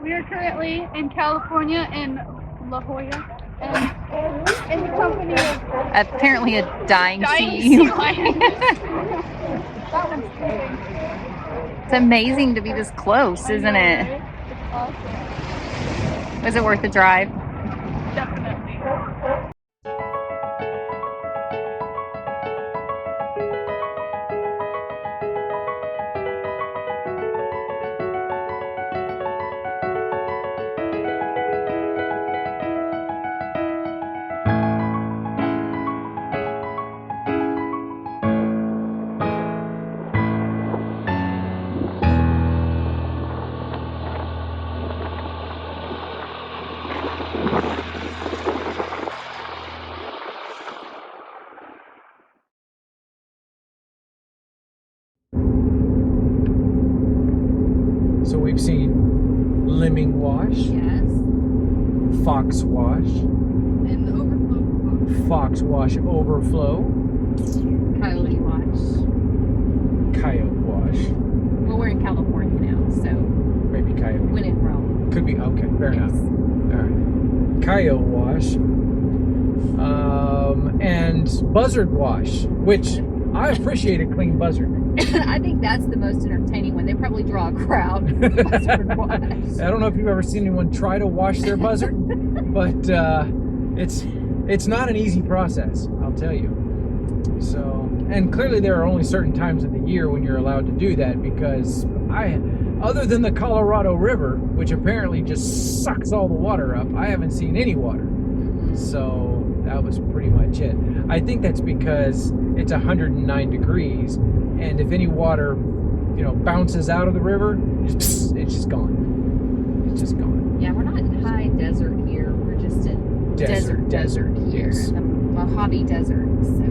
We are currently in California in La Jolla, and in the company of Apparently a dying dying sea. sea lions. That one's sleeping. It's amazing to be this close, isn't it? Right? It's awesome. Was it worth the drive? Definitely. So we've seen lemming wash, Yes. fox wash, And the overflow. fox wash overflow, Coyote watch. coyote wash, Well, we're in California now, so maybe coyote. when in Rome. Could be, okay, fair Yes. enough. All right. Coyote wash, and buzzard wash, which I appreciate a clean buzzard. I think that's the most entertaining one. They probably draw a crowd. Buzzard wash. I don't know if you've ever seen anyone try to wash their buzzard, but it's not an easy process, I'll tell you. So, and clearly there are only certain times of the year when you're allowed to do that, because other than the Colorado River, which apparently just sucks all the water up, I haven't seen any water. So that was pretty much it. I think that's because it's 109 degrees, and if any water, bounces out of the river, it's just gone. It's just gone. Yeah, we're not in high desert here. We're just in desert here. Yes. The Mojave Desert. So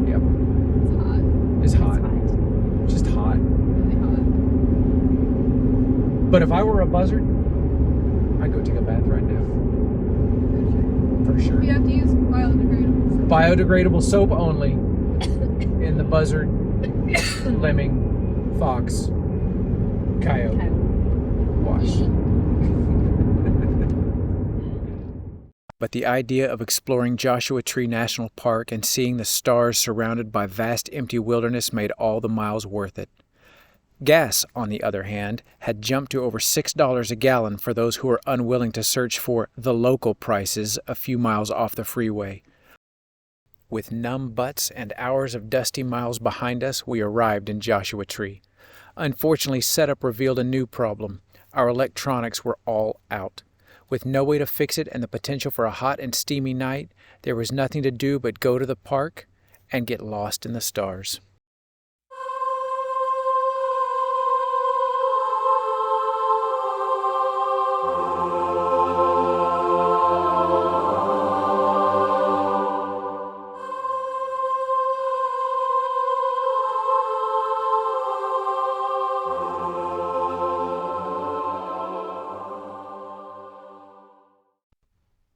Yep. it's hot. It's hot. It's Just hot. really hot. But if I were a buzzard, I'd go take a bath right now. For sure. We have to use biodegradable. Biodegradable soap only in the buzzard, lemming, fox, coyote wash. But the idea of exploring Joshua Tree National Park and seeing the stars surrounded by vast empty wilderness made all the miles worth it. Gas, on the other hand, had jumped to over $6 a gallon for those who were unwilling to search for the local prices a few miles off the freeway. With numb butts and hours of dusty miles behind us, we arrived in Joshua Tree. Unfortunately, setup revealed a new problem. Our electronics were all out. With no way to fix it and the potential for a hot and steamy night, there was nothing to do but go to the park and get lost in the stars.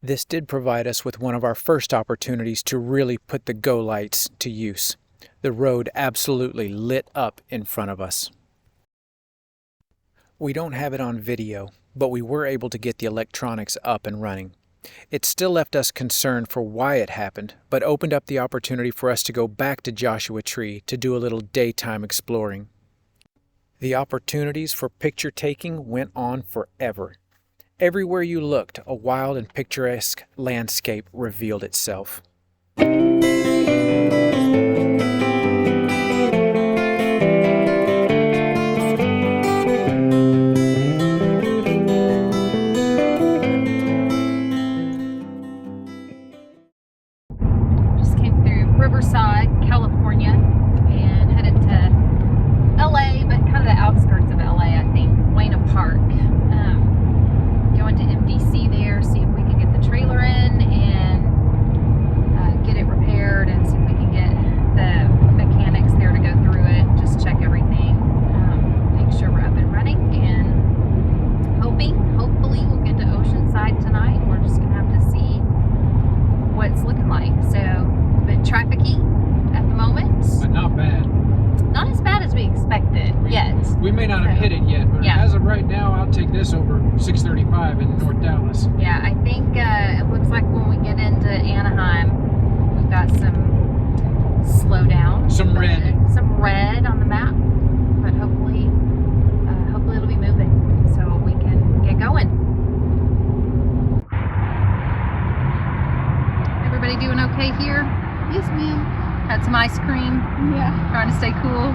This did provide us with one of our first opportunities to really put the go lights to use. The road absolutely lit up in front of us. We don't have it on video, but we were able to get the electronics up and running. It still left us concerned for why it happened, but opened up the opportunity for us to go back to Joshua Tree to do a little daytime exploring. The opportunities for picture taking went on forever. Everywhere you looked, a wild and picturesque landscape revealed itself. Just came through Riverside, California, and headed to LA, but kind of the outskirts of LA, I think. Wayne Park. Going to MDC there, see if we can get the trailer in and get it repaired, and see if we can get the mechanics there to go through it, just check everything, make sure we're up and running, and hopefully we'll get to Oceanside tonight. We're just gonna have to see what it's looking like. So a bit trafficy at the moment, But not bad. not as bad as we expected yet. We may not have hit it yet, but Yeah. as of right now, I'll take this over 635 in North Dallas. Yeah, I think it looks like when we get into Anaheim, we've got some slowdown. Some red. Some red on the map, but hopefully it'll be moving so we can get going. Everybody doing okay here? Yes, ma'am. Had some ice cream, Yeah. trying to stay cool.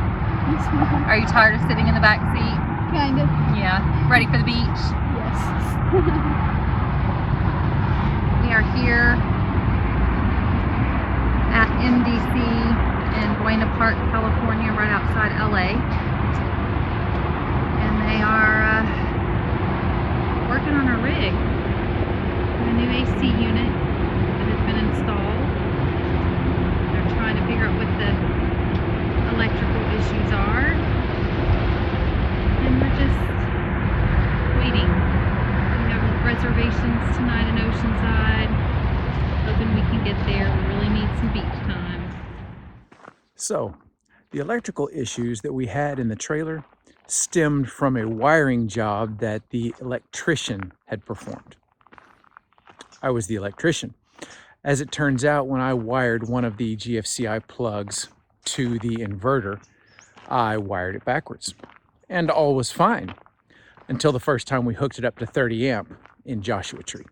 Yes, ma'am. Are you tired of sitting in the back seat? Kind of. Yeah. Ready for the beach? Yes. We are here at MDC in Buena Park, California, right outside LA. And they are working on a rig, a new AC unit that has been installed. They're trying to figure out what the electrical issues are. And we're just waiting. We have reservations tonight in Oceanside. Hoping we can get there. We really need some beach time. So, the electrical issues that we had in the trailer stemmed from a wiring job that the electrician had performed. I was the electrician. As it turns out, when I wired one of the GFCI plugs to the inverter, I wired it backwards. And all was fine until the first time we hooked it up to 30 amp in Joshua Tree.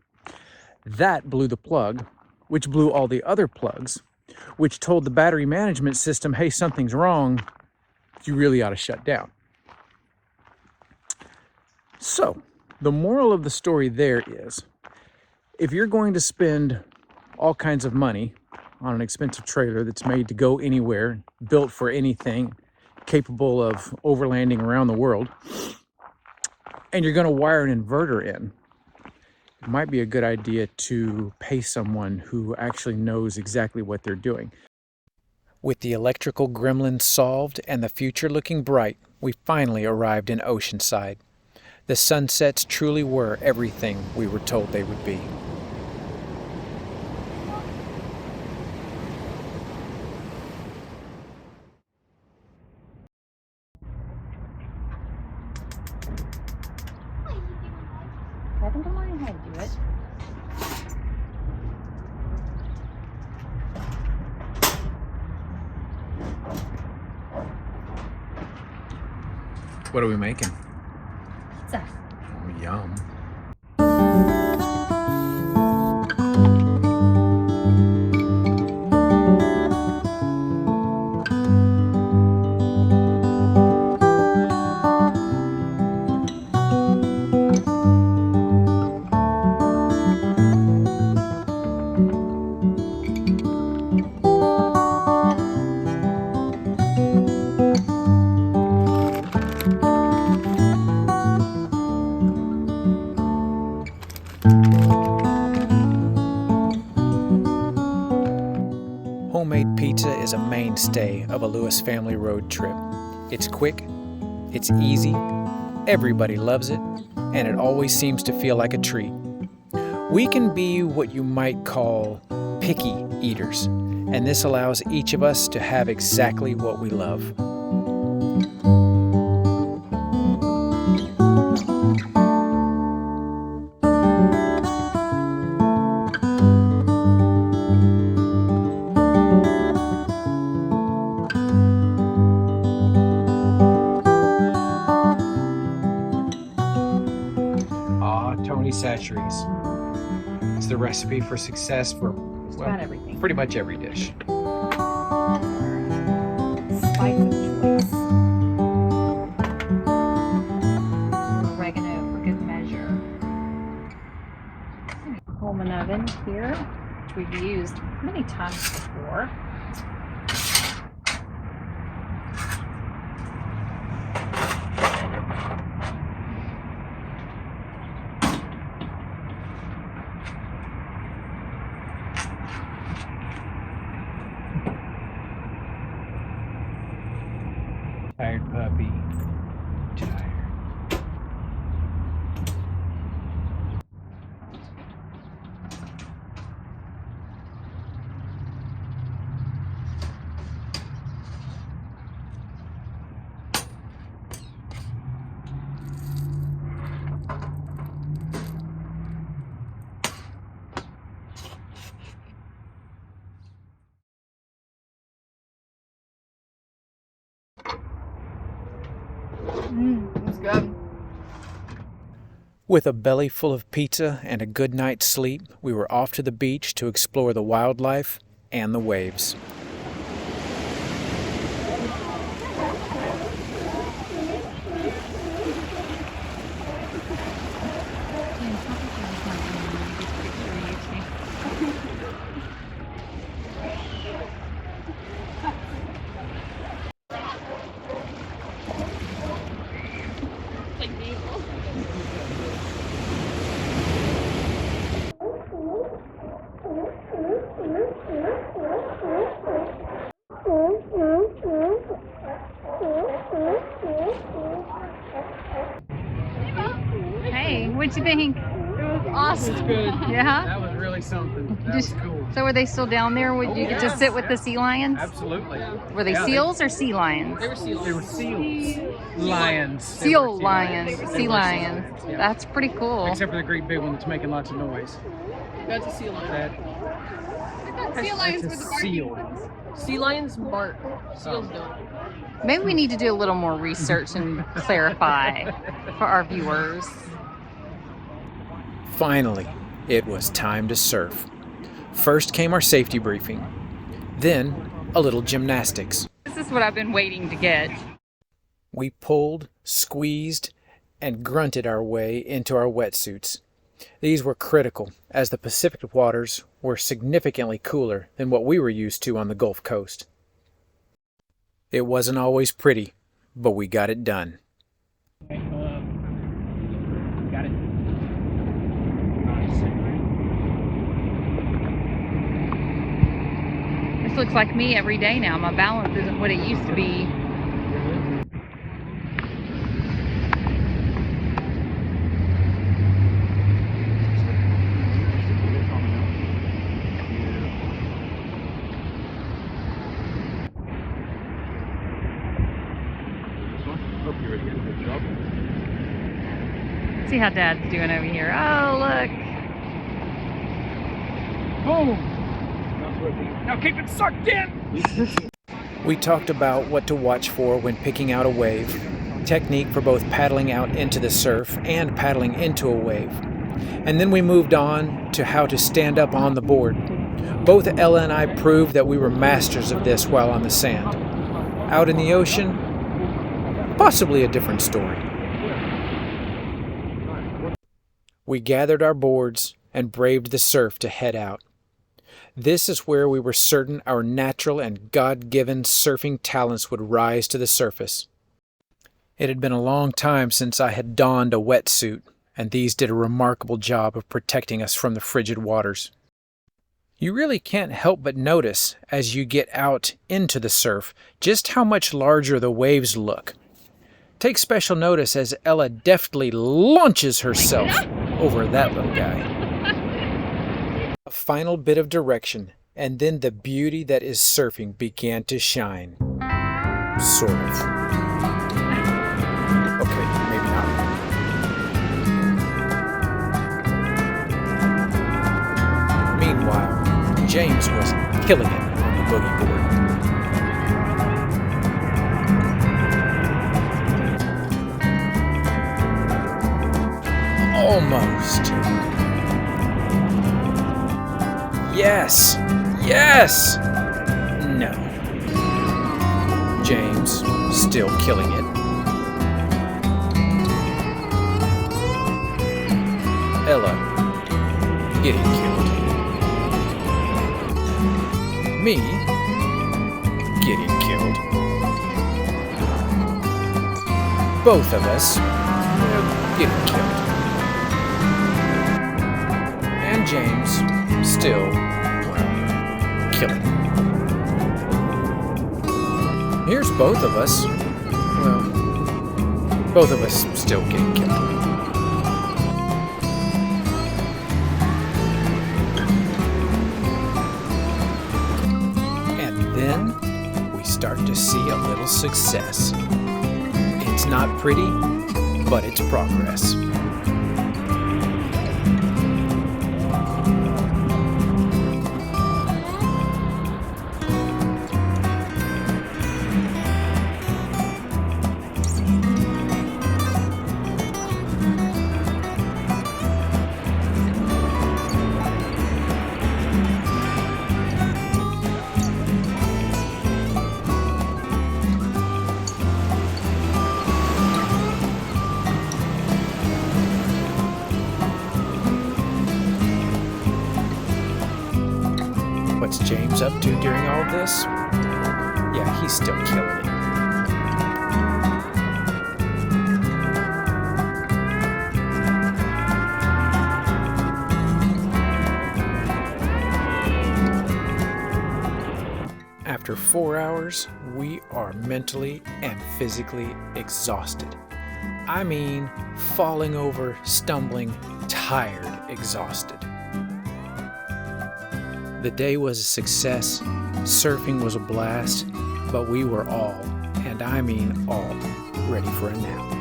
That blew the plug, which blew all the other plugs, which told the battery management system, hey, something's wrong, you really ought to shut down. So, the moral of the story there is, if you're going to spend all kinds of money on an expensive trailer that's made to go anywhere, built for anything, capable of overlanding around the world, and you're going to wire an inverter in, it might be a good idea to pay someone who actually knows exactly what they're doing. With the electrical gremlins solved and the future looking bright, we finally arrived in Oceanside. The sunsets truly were everything we were told they would be. I think I'm learning how to do it. What are we making? Pizza. Oh, yum. Homemade pizza is a mainstay of a Lewis family road trip. It's quick, it's easy, everybody loves it, and it always seems to feel like a treat. We can be what you might call picky eaters, and this allows each of us to have exactly what we love. Tony Chachere's. It's the recipe for success for About everything. pretty much every dish. Spice of choice. Oregano for good measure. Pullman oven here, which we've used many times before. Tired puppy. Tired. It was good. With a belly full of pizza and a good night's sleep, we were off to the beach to explore the wildlife and the waves. Hey, what'd you think? It was awesome. It's good. Yeah? That was really something. That was cool. So were they still down there? Would you get to sit with the sea lions? Absolutely. Were they seals or sea lions? They were seals. They were seals. Lions. They Seal were lions, They sea were lions. Yeah. That's pretty cool. Except for the great big one that's making lots of noise. That's a sea lion. That, Sea lions that's were a the barking seal. ones. Sea lions bark. Seals don't. Maybe we need to do a little more research and clarify for our viewers. Finally, it was time to surf. First came our safety briefing, then a little gymnastics. This is what I've been waiting to get. We pulled, squeezed, and grunted our way into our wetsuits. These were critical, as the Pacific waters were significantly cooler than what we were used to on the Gulf Coast. It wasn't always pretty, but we got it done. Got it. This looks like me every day now. My balance isn't what it used to be. See how Dad's doing over here. Oh, look. Boom! Now keep it sucked in! We talked about what to watch for when picking out a wave, technique for both paddling out into the surf and paddling into a wave. And then we moved on to how to stand up on the board. Both Ella and I proved that we were masters of this while on the sand. Out in the ocean, possibly a different story. We gathered our boards and braved the surf to head out. This is where we were certain our natural and God-given surfing talents would rise to the surface. It had been a long time since I had donned a wetsuit, and these did a remarkable job of protecting us from the frigid waters. You really can't help but notice, as you get out into the surf, just how much larger the waves look. Take special notice as Ella deftly launches herself over that little guy. A final bit of direction, and then the beauty that is surfing began to shine. Sort of. Okay, maybe not. Meanwhile, James was killing it on the boogie board. Almost. Yes! Yes! No. James, still killing it. Ella, getting killed. Me, getting killed. Both of us, getting killed. And James, still, well, killing. Here's both of us. Well, both of us still getting killed. And then we start to see a little success. It's not pretty, but it's progress. What's James up to during all of this? Yeah, he's still killing it. After 4 hours, we are mentally and physically exhausted. I mean, falling over, stumbling, tired, exhausted. The day was a success, surfing was a blast, but we were all, and I mean all, ready for a nap.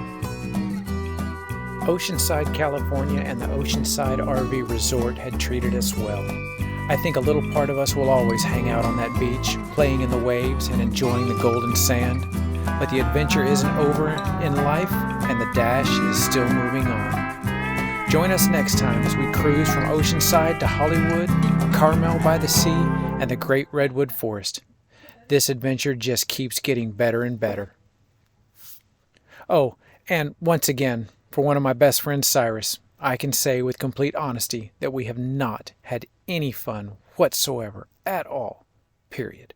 Oceanside, California and the Oceanside RV Resort had treated us well. I think a little part of us will always hang out on that beach, playing in the waves and enjoying the golden sand. But the adventure isn't over in life, and the dash is still moving on. Join us next time as we cruise from Oceanside to Hollywood, Carmel by the sea, and the Great Redwood Forest. This adventure just keeps getting better and better. Oh, and once again, for one of my best friends, Cyrus, I can say with complete honesty that we have not had any fun whatsoever at all, period.